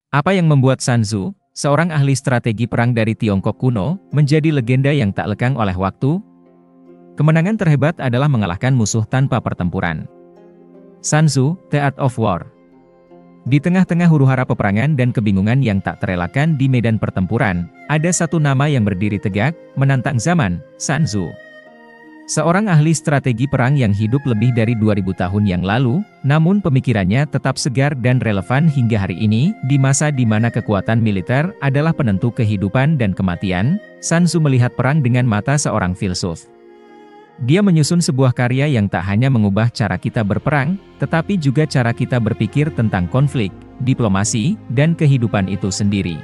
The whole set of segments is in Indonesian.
Apa yang membuat Sun Tzu, seorang ahli strategi perang dari Tiongkok kuno, menjadi legenda yang tak lekang oleh waktu? Kemenangan terhebat adalah mengalahkan musuh tanpa pertempuran. Sun Tzu, The Art of War. Di tengah-tengah huru-hara peperangan dan kebingungan yang tak terelakkan di medan pertempuran, ada satu nama yang berdiri tegak, menantang zaman, Sun Tzu. Seorang ahli strategi perang yang hidup lebih dari 2000 tahun yang lalu, namun pemikirannya tetap segar dan relevan hingga hari ini, di masa di mana kekuatan militer adalah penentu kehidupan dan kematian. Sun Tzu melihat perang dengan mata seorang filsuf. Dia menyusun sebuah karya yang tak hanya mengubah cara kita berperang, tetapi juga cara kita berpikir tentang konflik, diplomasi, dan kehidupan itu sendiri.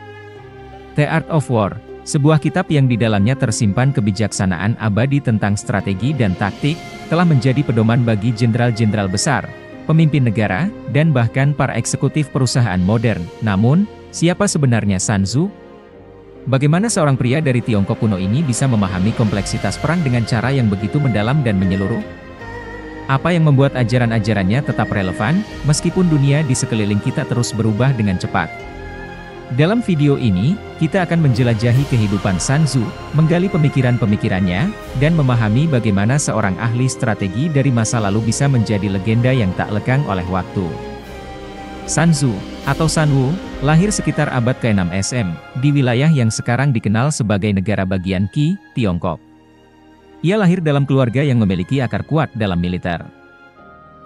The Art of War, sebuah kitab yang di dalamnya tersimpan kebijaksanaan abadi tentang strategi dan taktik, telah menjadi pedoman bagi jenderal-jenderal besar, pemimpin negara, dan bahkan para eksekutif perusahaan modern. Namun, siapa sebenarnya Sun Tzu? Bagaimana seorang pria dari Tiongkok kuno ini bisa memahami kompleksitas perang dengan cara yang begitu mendalam dan menyeluruh? Apa yang membuat ajaran-ajarannya tetap relevan, meskipun dunia di sekeliling kita terus berubah dengan cepat? Dalam video ini, kita akan menjelajahi kehidupan Sun Tzu, menggali pemikiran-pemikirannya, dan memahami bagaimana seorang ahli strategi dari masa lalu bisa menjadi legenda yang tak lekang oleh waktu. Sun Tzu, atau Sun Wu, lahir sekitar abad ke-6 SM, di wilayah yang sekarang dikenal sebagai negara bagian Qi, Tiongkok. Ia lahir dalam keluarga yang memiliki akar kuat dalam militer.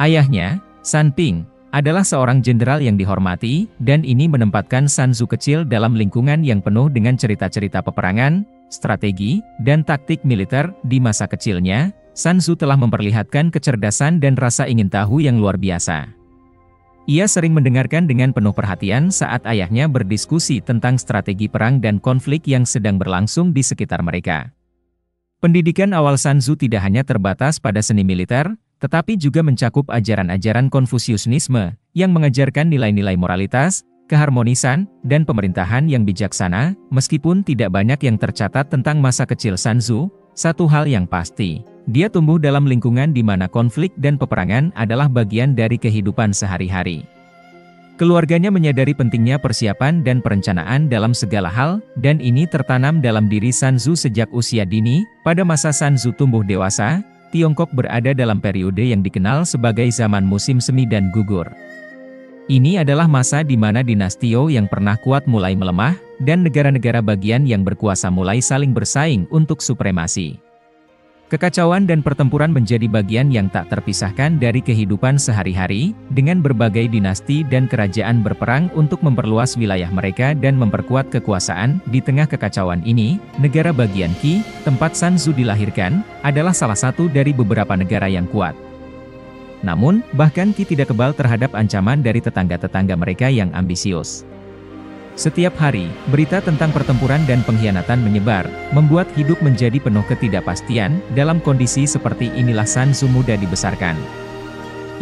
Ayahnya, Sun Ping, adalah seorang jenderal yang dihormati, dan ini menempatkan Sun Tzu kecil dalam lingkungan yang penuh dengan cerita-cerita peperangan, strategi, dan taktik militer. Di masa kecilnya, Sun Tzu telah memperlihatkan kecerdasan dan rasa ingin tahu yang luar biasa. Ia sering mendengarkan dengan penuh perhatian saat ayahnya berdiskusi tentang strategi perang dan konflik yang sedang berlangsung di sekitar mereka. Pendidikan awal Sun Tzu tidak hanya terbatas pada seni militer, tetapi juga mencakup ajaran-ajaran Konfusianisme, yang mengajarkan nilai-nilai moralitas, keharmonisan, dan pemerintahan yang bijaksana. Meskipun tidak banyak yang tercatat tentang masa kecil Sun Tzu, satu hal yang pasti, dia tumbuh dalam lingkungan di mana konflik dan peperangan adalah bagian dari kehidupan sehari-hari. Keluarganya menyadari pentingnya persiapan dan perencanaan dalam segala hal, dan ini tertanam dalam diri Sun Tzu sejak usia dini. Pada masa Sun Tzu tumbuh dewasa, Tiongkok berada dalam periode yang dikenal sebagai zaman musim semi dan gugur. Ini adalah masa di mana dinasti Zhou yang pernah kuat mulai melemah, dan negara-negara bagian yang berkuasa mulai saling bersaing untuk supremasi. Kekacauan dan pertempuran menjadi bagian yang tak terpisahkan dari kehidupan sehari-hari, dengan berbagai dinasti dan kerajaan berperang untuk memperluas wilayah mereka dan memperkuat kekuasaan. Di tengah kekacauan ini, negara bagian Qi, tempat Sun Tzu dilahirkan, adalah salah satu dari beberapa negara yang kuat. Namun, bahkan Qi tidak kebal terhadap ancaman dari tetangga-tetangga mereka yang ambisius. Setiap hari, berita tentang pertempuran dan pengkhianatan menyebar, membuat hidup menjadi penuh ketidakpastian. Dalam kondisi seperti inilah Sun Tzu muda dibesarkan.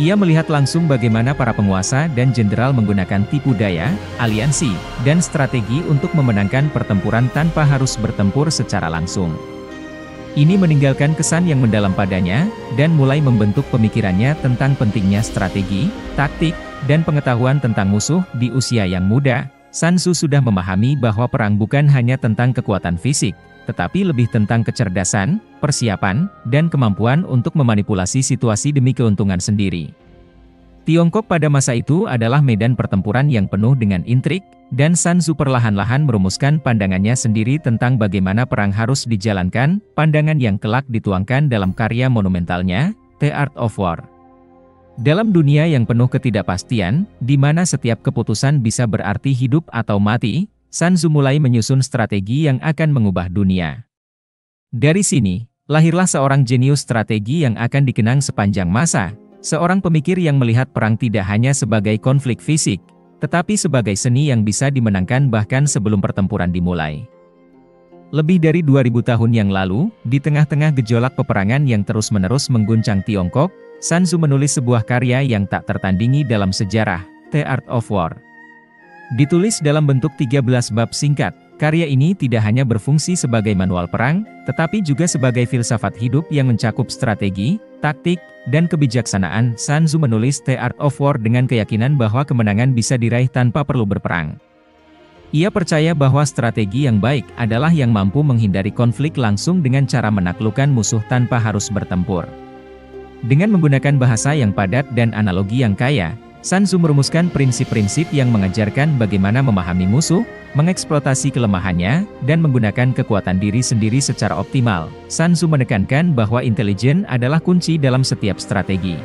Ia melihat langsung bagaimana para penguasa dan jenderal menggunakan tipu daya, aliansi, dan strategi untuk memenangkan pertempuran tanpa harus bertempur secara langsung. Ini meninggalkan kesan yang mendalam padanya, dan mulai membentuk pemikirannya tentang pentingnya strategi, taktik, dan pengetahuan tentang musuh. Di usia yang muda, Sun Tzu sudah memahami bahwa perang bukan hanya tentang kekuatan fisik, tetapi lebih tentang kecerdasan, persiapan, dan kemampuan untuk memanipulasi situasi demi keuntungan sendiri. Tiongkok pada masa itu adalah medan pertempuran yang penuh dengan intrik, dan Sun Tzu perlahan-lahan merumuskan pandangannya sendiri tentang bagaimana perang harus dijalankan, pandangan yang kelak dituangkan dalam karya monumentalnya, The Art of War. Dalam dunia yang penuh ketidakpastian, di mana setiap keputusan bisa berarti hidup atau mati, Sun Tzu mulai menyusun strategi yang akan mengubah dunia. Dari sini, lahirlah seorang jenius strategi yang akan dikenang sepanjang masa, seorang pemikir yang melihat perang tidak hanya sebagai konflik fisik, tetapi sebagai seni yang bisa dimenangkan bahkan sebelum pertempuran dimulai. Lebih dari 2000 tahun yang lalu, di tengah-tengah gejolak peperangan yang terus-menerus mengguncang Tiongkok, Sun Tzu menulis sebuah karya yang tak tertandingi dalam sejarah, The Art of War. Ditulis dalam bentuk 13 bab singkat, karya ini tidak hanya berfungsi sebagai manual perang, tetapi juga sebagai filsafat hidup yang mencakup strategi, taktik, dan kebijaksanaan. Sun Tzu menulis The Art of War dengan keyakinan bahwa kemenangan bisa diraih tanpa perlu berperang. Ia percaya bahwa strategi yang baik adalah yang mampu menghindari konflik langsung dengan cara menaklukkan musuh tanpa harus bertempur. Dengan menggunakan bahasa yang padat dan analogi yang kaya, Sun Tzu merumuskan prinsip-prinsip yang mengajarkan bagaimana memahami musuh, mengeksploitasi kelemahannya, dan menggunakan kekuatan diri sendiri secara optimal. Sun Tzu menekankan bahwa intelijen adalah kunci dalam setiap strategi.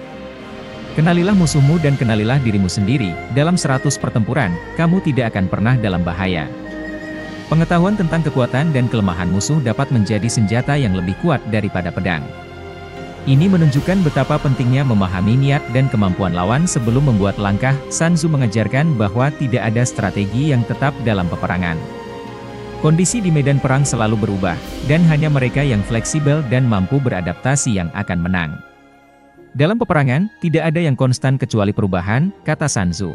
Kenalilah musuhmu dan kenalilah dirimu sendiri. Dalam 100 pertempuran, kamu tidak akan pernah dalam bahaya. Pengetahuan tentang kekuatan dan kelemahan musuh dapat menjadi senjata yang lebih kuat daripada pedang. Ini menunjukkan betapa pentingnya memahami niat dan kemampuan lawan sebelum membuat langkah. Sun Tzu mengajarkan bahwa tidak ada strategi yang tetap dalam peperangan. Kondisi di medan perang selalu berubah, dan hanya mereka yang fleksibel dan mampu beradaptasi yang akan menang. Dalam peperangan, tidak ada yang konstan kecuali perubahan, kata Sun Tzu.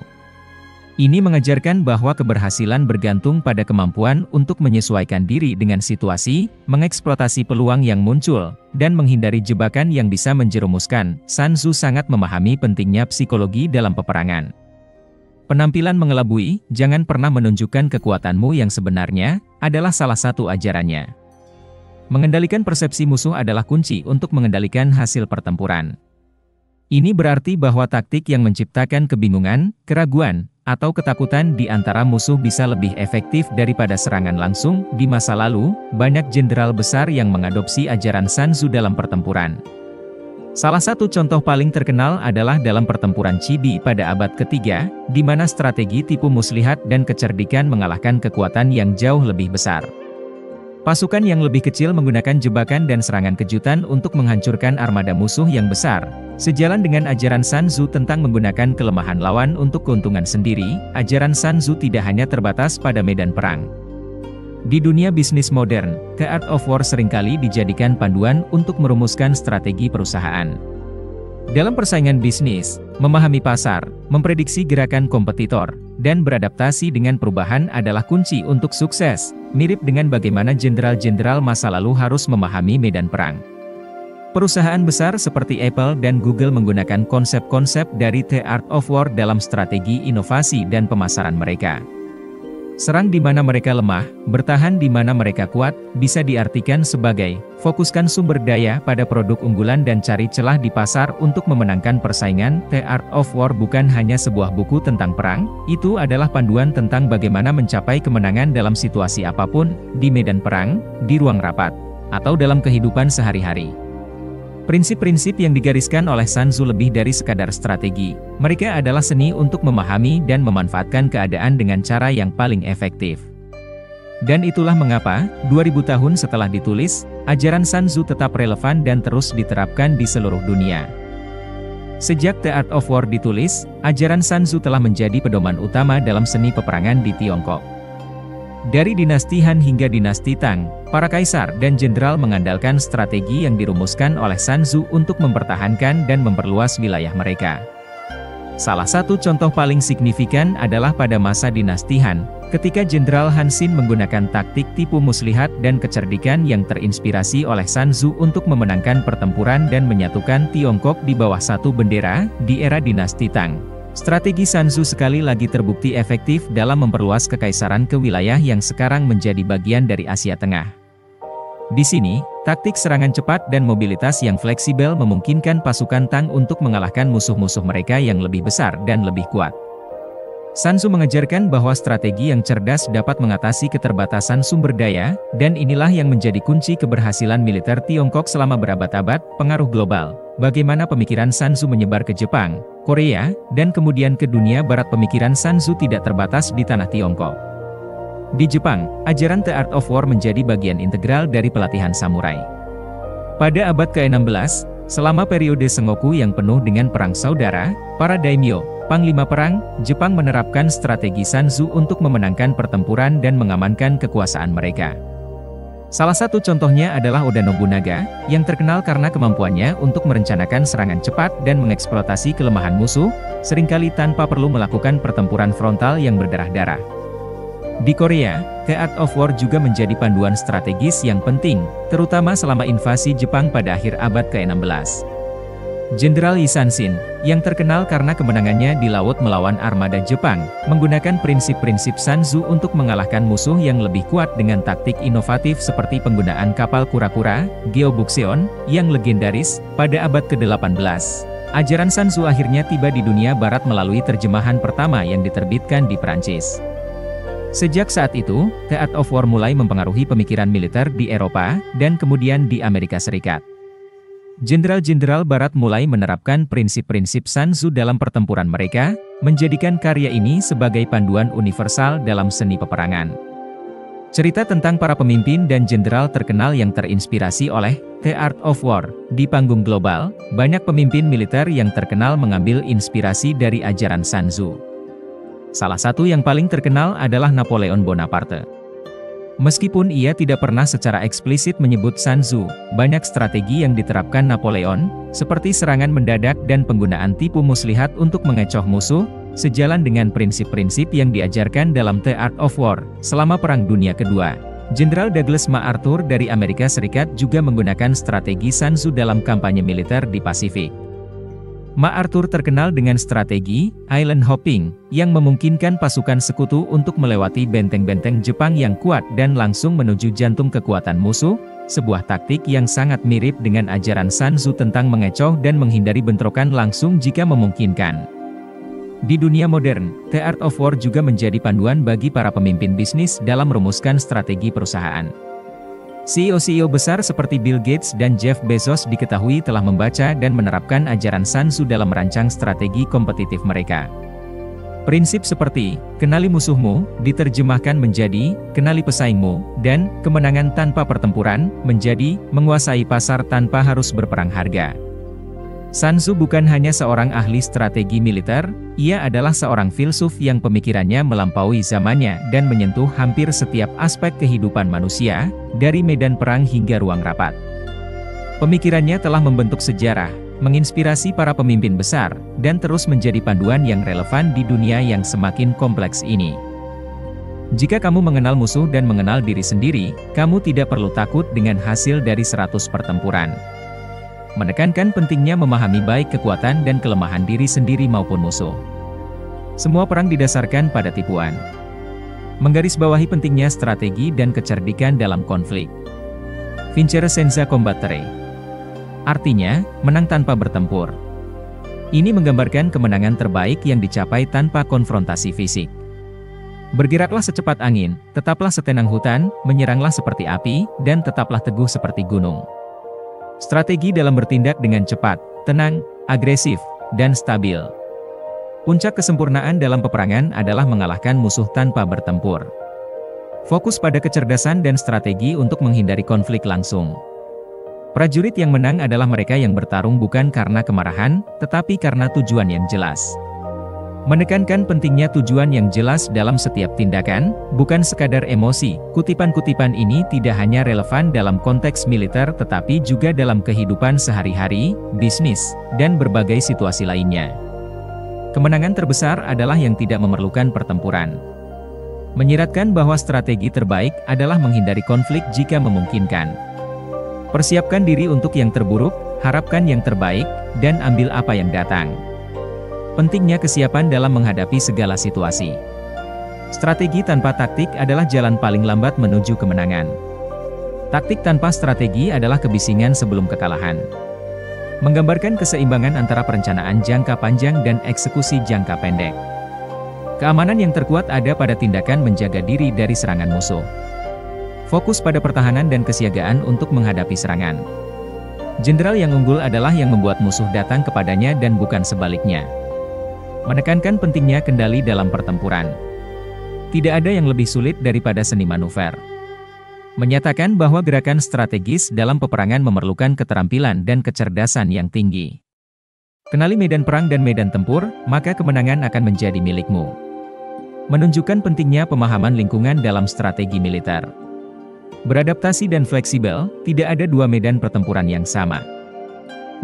Ini mengajarkan bahwa keberhasilan bergantung pada kemampuan untuk menyesuaikan diri dengan situasi, mengeksploitasi peluang yang muncul, dan menghindari jebakan yang bisa menjerumuskan. Sun Tzu sangat memahami pentingnya psikologi dalam peperangan. Penampilan mengelabui, jangan pernah menunjukkan kekuatanmu yang sebenarnya, adalah salah satu ajarannya. Mengendalikan persepsi musuh adalah kunci untuk mengendalikan hasil pertempuran. Ini berarti bahwa taktik yang menciptakan kebingungan, keraguan, atau ketakutan di antara musuh bisa lebih efektif daripada serangan langsung. Di masa lalu, banyak jenderal besar yang mengadopsi ajaran Sun Tzu dalam pertempuran. Salah satu contoh paling terkenal adalah dalam pertempuran Chibi pada abad ketiga, di mana strategi tipu muslihat dan kecerdikan mengalahkan kekuatan yang jauh lebih besar. Pasukan yang lebih kecil menggunakan jebakan dan serangan kejutan untuk menghancurkan armada musuh yang besar. Sejalan dengan ajaran Sun Tzu tentang menggunakan kelemahan lawan untuk keuntungan sendiri, ajaran Sun Tzu tidak hanya terbatas pada medan perang. Di dunia bisnis modern, The Art of War seringkali dijadikan panduan untuk merumuskan strategi perusahaan. Dalam persaingan bisnis, memahami pasar, memprediksi gerakan kompetitor, dan beradaptasi dengan perubahan adalah kunci untuk sukses, mirip dengan bagaimana jenderal-jenderal masa lalu harus memahami medan perang. Perusahaan besar seperti Apple dan Google menggunakan konsep-konsep dari The Art of War dalam strategi inovasi dan pemasaran mereka. Serang di mana mereka lemah, bertahan di mana mereka kuat, bisa diartikan sebagai, fokuskan sumber daya pada produk unggulan dan cari celah di pasar untuk memenangkan persaingan. The Art of War bukan hanya sebuah buku tentang perang, itu adalah panduan tentang bagaimana mencapai kemenangan dalam situasi apapun, di medan perang, di ruang rapat, atau dalam kehidupan sehari-hari. Prinsip-prinsip yang digariskan oleh Sun Tzu lebih dari sekadar strategi. Mereka adalah seni untuk memahami dan memanfaatkan keadaan dengan cara yang paling efektif. Dan itulah mengapa, 2000 tahun setelah ditulis, ajaran Sun Tzu tetap relevan dan terus diterapkan di seluruh dunia. Sejak The Art of War ditulis, ajaran Sun Tzu telah menjadi pedoman utama dalam seni peperangan di Tiongkok. Dari dinasti Han hingga dinasti Tang, para kaisar dan jenderal mengandalkan strategi yang dirumuskan oleh Sun Tzu untuk mempertahankan dan memperluas wilayah mereka. Salah satu contoh paling signifikan adalah pada masa dinasti Han, ketika Jenderal Han Xin menggunakan taktik tipu muslihat dan kecerdikan yang terinspirasi oleh Sun Tzu untuk memenangkan pertempuran dan menyatukan Tiongkok di bawah satu bendera, di era dinasti Tang. Strategi Sun Tzu sekali lagi terbukti efektif dalam memperluas kekaisaran ke wilayah yang sekarang menjadi bagian dari Asia Tengah. Di sini, taktik serangan cepat dan mobilitas yang fleksibel memungkinkan pasukan Tang untuk mengalahkan musuh-musuh mereka yang lebih besar dan lebih kuat. Sun Tzu mengajarkan bahwa strategi yang cerdas dapat mengatasi keterbatasan sumber daya, dan inilah yang menjadi kunci keberhasilan militer Tiongkok selama berabad-abad. Pengaruh global. Bagaimana pemikiran Sun Tzu menyebar ke Jepang, Korea, dan kemudian ke dunia barat. Pemikiran Sun Tzu tidak terbatas di tanah Tiongkok. Di Jepang, ajaran The Art of War menjadi bagian integral dari pelatihan samurai. Pada abad ke-16, selama periode Sengoku yang penuh dengan perang saudara, para daimyo, panglima perang, Jepang menerapkan strategi Sun Tzu untuk memenangkan pertempuran dan mengamankan kekuasaan mereka. Salah satu contohnya adalah Oda Nobunaga, yang terkenal karena kemampuannya untuk merencanakan serangan cepat dan mengeksploitasi kelemahan musuh, seringkali tanpa perlu melakukan pertempuran frontal yang berdarah-darah. Di Korea, The Art of War juga menjadi panduan strategis yang penting, terutama selama invasi Jepang pada akhir abad ke-16. Jenderal Yi Sansin, yang terkenal karena kemenangannya di laut melawan armada Jepang, menggunakan prinsip-prinsip Sun Tzu untuk mengalahkan musuh yang lebih kuat dengan taktik inovatif seperti penggunaan kapal kura-kura, Geobuxion, yang legendaris, pada abad ke-18. Ajaran Sun Tzu akhirnya tiba di dunia barat melalui terjemahan pertama yang diterbitkan di Perancis. Sejak saat itu, The Art of War mulai mempengaruhi pemikiran militer di Eropa, dan kemudian di Amerika Serikat. Jenderal-jenderal barat mulai menerapkan prinsip-prinsip Sun Tzu dalam pertempuran mereka, menjadikan karya ini sebagai panduan universal dalam seni peperangan. Cerita tentang para pemimpin dan jenderal terkenal yang terinspirasi oleh The Art of War di panggung global, banyak pemimpin militer yang terkenal mengambil inspirasi dari ajaran Sun Tzu. Salah satu yang paling terkenal adalah Napoleon Bonaparte. Meskipun ia tidak pernah secara eksplisit menyebut Sun Tzu, banyak strategi yang diterapkan Napoleon, seperti serangan mendadak dan penggunaan tipu muslihat untuk mengecoh musuh, sejalan dengan prinsip-prinsip yang diajarkan dalam The Art of War selama Perang Dunia Kedua. Jenderal Douglas MacArthur dari Amerika Serikat juga menggunakan strategi Sun Tzu dalam kampanye militer di Pasifik. MacArthur terkenal dengan strategi island hopping, yang memungkinkan pasukan sekutu untuk melewati benteng-benteng Jepang yang kuat dan langsung menuju jantung kekuatan musuh, sebuah taktik yang sangat mirip dengan ajaran Sun Tzu tentang mengecoh dan menghindari bentrokan langsung jika memungkinkan. Di dunia modern, The Art of War juga menjadi panduan bagi para pemimpin bisnis dalam merumuskan strategi perusahaan. CEO-CEO besar seperti Bill Gates dan Jeff Bezos diketahui telah membaca dan menerapkan ajaran Sun Tzu dalam merancang strategi kompetitif mereka. Prinsip seperti, kenali musuhmu, diterjemahkan menjadi, kenali pesaingmu, dan, kemenangan tanpa pertempuran, menjadi, menguasai pasar tanpa harus berperang harga. Sun Tzu bukan hanya seorang ahli strategi militer, ia adalah seorang filsuf yang pemikirannya melampaui zamannya dan menyentuh hampir setiap aspek kehidupan manusia, dari medan perang hingga ruang rapat. Pemikirannya telah membentuk sejarah, menginspirasi para pemimpin besar, dan terus menjadi panduan yang relevan di dunia yang semakin kompleks ini. Jika kamu mengenal musuh dan mengenal diri sendiri, kamu tidak perlu takut dengan hasil dari 100 pertempuran. Menekankan pentingnya memahami baik kekuatan dan kelemahan diri sendiri maupun musuh. Semua perang didasarkan pada tipuan. Menggarisbawahi pentingnya strategi dan kecerdikan dalam konflik. Vincere senza combattere. Artinya, menang tanpa bertempur. Ini menggambarkan kemenangan terbaik yang dicapai tanpa konfrontasi fisik. Bergeraklah secepat angin, tetaplah setenang hutan, menyeranglah seperti api, dan tetaplah teguh seperti gunung. Strategi dalam bertindak dengan cepat, tenang, agresif, dan stabil. Puncak kesempurnaan dalam peperangan adalah mengalahkan musuh tanpa bertempur. Fokus pada kecerdasan dan strategi untuk menghindari konflik langsung. Prajurit yang menang adalah mereka yang bertarung bukan karena kemarahan, tetapi karena tujuan yang jelas. Menekankan pentingnya tujuan yang jelas dalam setiap tindakan, bukan sekadar emosi. Kutipan-kutipan ini tidak hanya relevan dalam konteks militer tetapi juga dalam kehidupan sehari-hari, bisnis, dan berbagai situasi lainnya. Kemenangan terbesar adalah yang tidak memerlukan pertempuran. Menyiratkan bahwa strategi terbaik adalah menghindari konflik jika memungkinkan. Persiapkan diri untuk yang terburuk, harapkan yang terbaik, dan ambil apa yang datang. Pentingnya kesiapan dalam menghadapi segala situasi. Strategi tanpa taktik adalah jalan paling lambat menuju kemenangan. Taktik tanpa strategi adalah kebisingan sebelum kekalahan. Menggambarkan keseimbangan antara perencanaan jangka panjang dan eksekusi jangka pendek. Keamanan yang terkuat ada pada tindakan menjaga diri dari serangan musuh. Fokus pada pertahanan dan kesiagaan untuk menghadapi serangan. Jenderal yang unggul adalah yang membuat musuh datang kepadanya dan bukan sebaliknya. Menekankan pentingnya kendali dalam pertempuran. Tidak ada yang lebih sulit daripada seni manuver. Menyatakan bahwa gerakan strategis dalam peperangan memerlukan keterampilan dan kecerdasan yang tinggi. Kenali medan perang dan medan tempur, maka kemenangan akan menjadi milikmu. Menunjukkan pentingnya pemahaman lingkungan dalam strategi militer. Beradaptasi dan fleksibel, tidak ada dua medan pertempuran yang sama.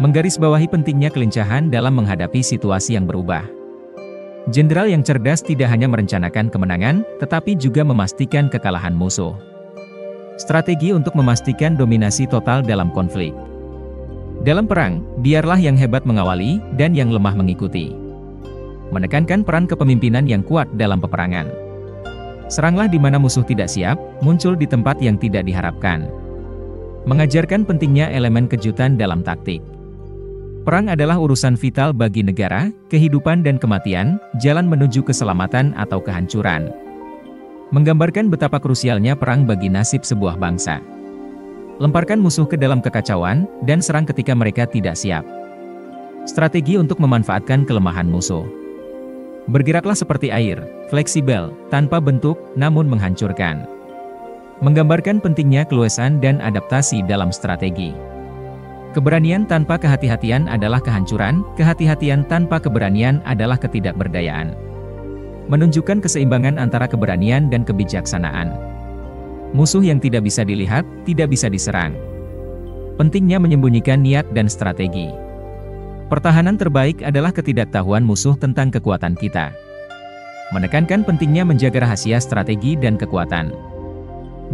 Menggarisbawahi pentingnya kelincahan dalam menghadapi situasi yang berubah. Jenderal yang cerdas tidak hanya merencanakan kemenangan, tetapi juga memastikan kekalahan musuh. Strategi untuk memastikan dominasi total dalam konflik. Dalam perang, biarlah yang hebat mengawali, dan yang lemah mengikuti. Menekankan peran kepemimpinan yang kuat dalam peperangan. Seranglah di mana musuh tidak siap, muncul di tempat yang tidak diharapkan. Mengajarkan pentingnya elemen kejutan dalam taktik. Perang adalah urusan vital bagi negara, kehidupan dan kematian, jalan menuju keselamatan atau kehancuran. Menggambarkan betapa krusialnya perang bagi nasib sebuah bangsa. Lemparkan musuh ke dalam kekacauan, dan serang ketika mereka tidak siap. Strategi untuk memanfaatkan kelemahan musuh. Bergeraklah seperti air, fleksibel, tanpa bentuk, namun menghancurkan. Menggambarkan pentingnya keluasan dan adaptasi dalam strategi. Keberanian tanpa kehati-hatian adalah kehancuran, kehati-hatian tanpa keberanian adalah ketidakberdayaan. Menunjukkan keseimbangan antara keberanian dan kebijaksanaan. Musuh yang tidak bisa dilihat, tidak bisa diserang. Pentingnya menyembunyikan niat dan strategi. Pertahanan terbaik adalah ketidaktahuan musuh tentang kekuatan kita. Menekankan pentingnya menjaga rahasia strategi dan kekuatan.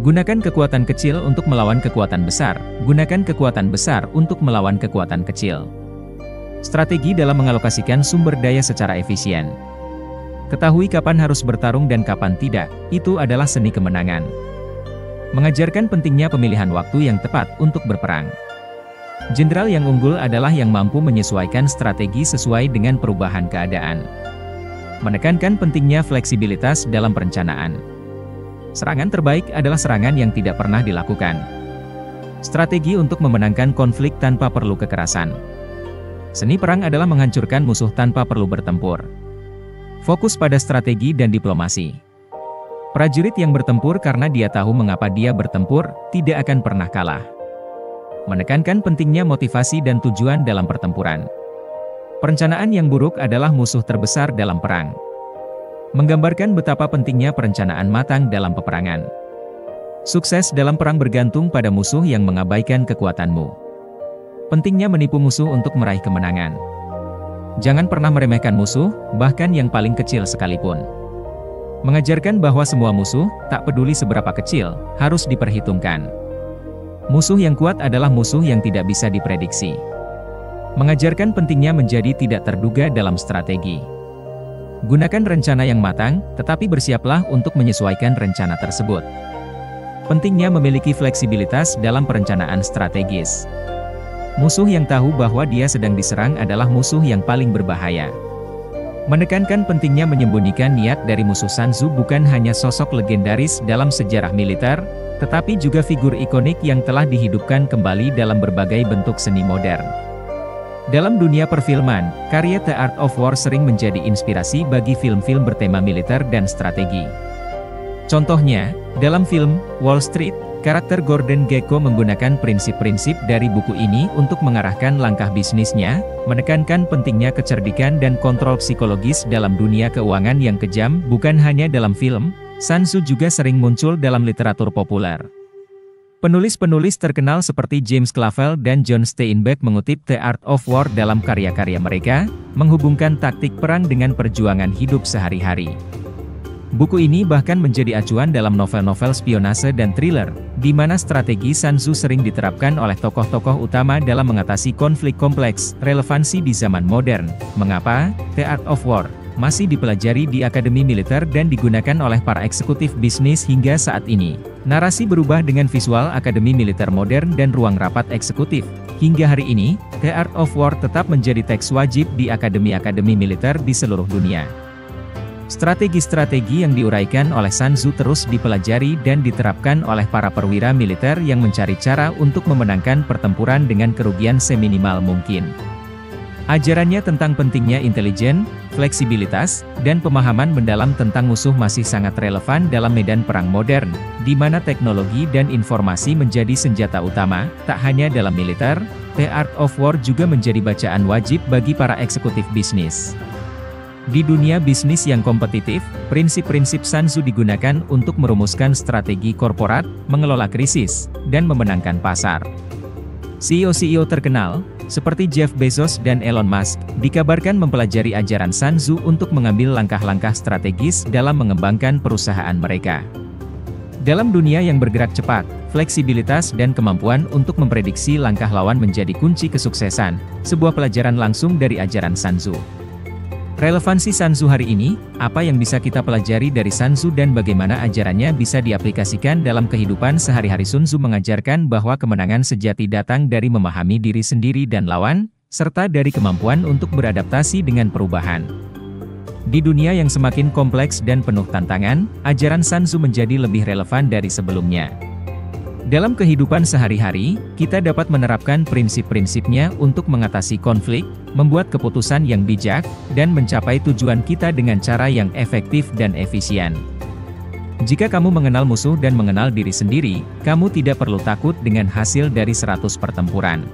Gunakan kekuatan kecil untuk melawan kekuatan besar, gunakan kekuatan besar untuk melawan kekuatan kecil. Strategi dalam mengalokasikan sumber daya secara efisien. Ketahui kapan harus bertarung dan kapan tidak, itu adalah seni kemenangan. Mengajarkan pentingnya pemilihan waktu yang tepat untuk berperang. Jenderal yang unggul adalah yang mampu menyesuaikan strategi sesuai dengan perubahan keadaan. Menekankan pentingnya fleksibilitas dalam perencanaan. Serangan terbaik adalah serangan yang tidak pernah dilakukan. Strategi untuk memenangkan konflik tanpa perlu kekerasan. Seni perang adalah menghancurkan musuh tanpa perlu bertempur. Fokus pada strategi dan diplomasi. Prajurit yang bertempur karena dia tahu mengapa dia bertempur, tidak akan pernah kalah. Menekankan pentingnya motivasi dan tujuan dalam pertempuran. Perencanaan yang buruk adalah musuh terbesar dalam perang. Menggambarkan betapa pentingnya perencanaan matang dalam peperangan. Sukses dalam perang bergantung pada musuh yang mengabaikan kekuatanmu. Pentingnya menipu musuh untuk meraih kemenangan. Jangan pernah meremehkan musuh, bahkan yang paling kecil sekalipun. Mengajarkan bahwa semua musuh, tak peduli seberapa kecil, harus diperhitungkan. Musuh yang kuat adalah musuh yang tidak bisa diprediksi. Mengajarkan pentingnya menjadi tidak terduga dalam strategi. Gunakan rencana yang matang, tetapi bersiaplah untuk menyesuaikan rencana tersebut. Pentingnya memiliki fleksibilitas dalam perencanaan strategis. Musuh yang tahu bahwa dia sedang diserang adalah musuh yang paling berbahaya. Menekankan pentingnya menyembunyikan niat dari musuh. Sun Tzu bukan hanya sosok legendaris dalam sejarah militer, tetapi juga figur ikonik yang telah dihidupkan kembali dalam berbagai bentuk seni modern. Dalam dunia perfilman, karya The Art of War sering menjadi inspirasi bagi film-film bertema militer dan strategi. Contohnya, dalam film Wall Street, karakter Gordon Gekko menggunakan prinsip-prinsip dari buku ini untuk mengarahkan langkah bisnisnya, menekankan pentingnya kecerdikan dan kontrol psikologis dalam dunia keuangan yang kejam. Bukan hanya dalam film, Sun Tzu juga sering muncul dalam literatur populer. Penulis-penulis terkenal seperti James Clavell dan John Steinbeck mengutip The Art of War dalam karya-karya mereka, menghubungkan taktik perang dengan perjuangan hidup sehari-hari. Buku ini bahkan menjadi acuan dalam novel-novel spionase dan thriller, di mana strategi Sun Tzu sering diterapkan oleh tokoh-tokoh utama dalam mengatasi konflik kompleks. Relevansi di zaman modern. Mengapa The Art of War masih dipelajari di akademi militer dan digunakan oleh para eksekutif bisnis hingga saat ini? Narasi berubah dengan visual akademi militer modern dan ruang rapat eksekutif. Hingga hari ini, The Art of War tetap menjadi teks wajib di akademi-akademi militer di seluruh dunia. Strategi-strategi yang diuraikan oleh Sun Tzu terus dipelajari dan diterapkan oleh para perwira militer yang mencari cara untuk memenangkan pertempuran dengan kerugian seminimal mungkin. Ajarannya tentang pentingnya intelijen, fleksibilitas, dan pemahaman mendalam tentang musuh masih sangat relevan dalam medan perang modern, di mana teknologi dan informasi menjadi senjata utama. Tak hanya dalam militer, The Art of War juga menjadi bacaan wajib bagi para eksekutif bisnis. Di dunia bisnis yang kompetitif, prinsip-prinsip Sun Tzu digunakan untuk merumuskan strategi korporat, mengelola krisis, dan memenangkan pasar. CEO-CEO terkenal, seperti Jeff Bezos dan Elon Musk, dikabarkan mempelajari ajaran Sun Tzu untuk mengambil langkah-langkah strategis dalam mengembangkan perusahaan mereka. Dalam dunia yang bergerak cepat, fleksibilitas dan kemampuan untuk memprediksi langkah lawan menjadi kunci kesuksesan, sebuah pelajaran langsung dari ajaran Sun Tzu. Relevansi Sun Tzu hari ini, apa yang bisa kita pelajari dari Sun Tzu dan bagaimana ajarannya bisa diaplikasikan dalam kehidupan sehari-hari. Sun Tzu mengajarkan bahwa kemenangan sejati datang dari memahami diri sendiri dan lawan, serta dari kemampuan untuk beradaptasi dengan perubahan. Di dunia yang semakin kompleks dan penuh tantangan, ajaran Sun Tzu menjadi lebih relevan dari sebelumnya. Dalam kehidupan sehari-hari, kita dapat menerapkan prinsip-prinsipnya untuk mengatasi konflik, membuat keputusan yang bijak, dan mencapai tujuan kita dengan cara yang efektif dan efisien. Jika kamu mengenal musuh dan mengenal diri sendiri, kamu tidak perlu takut dengan hasil dari 100 pertempuran.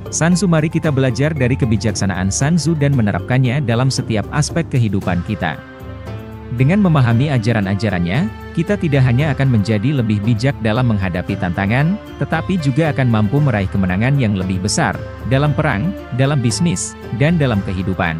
Sun Tzu, mari kita belajar dari kebijaksanaan Sun Tzu dan menerapkannya dalam setiap aspek kehidupan kita. Dengan memahami ajaran-ajarannya, kita tidak hanya akan menjadi lebih bijak dalam menghadapi tantangan, tetapi juga akan mampu meraih kemenangan yang lebih besar, dalam perang, dalam bisnis, dan dalam kehidupan.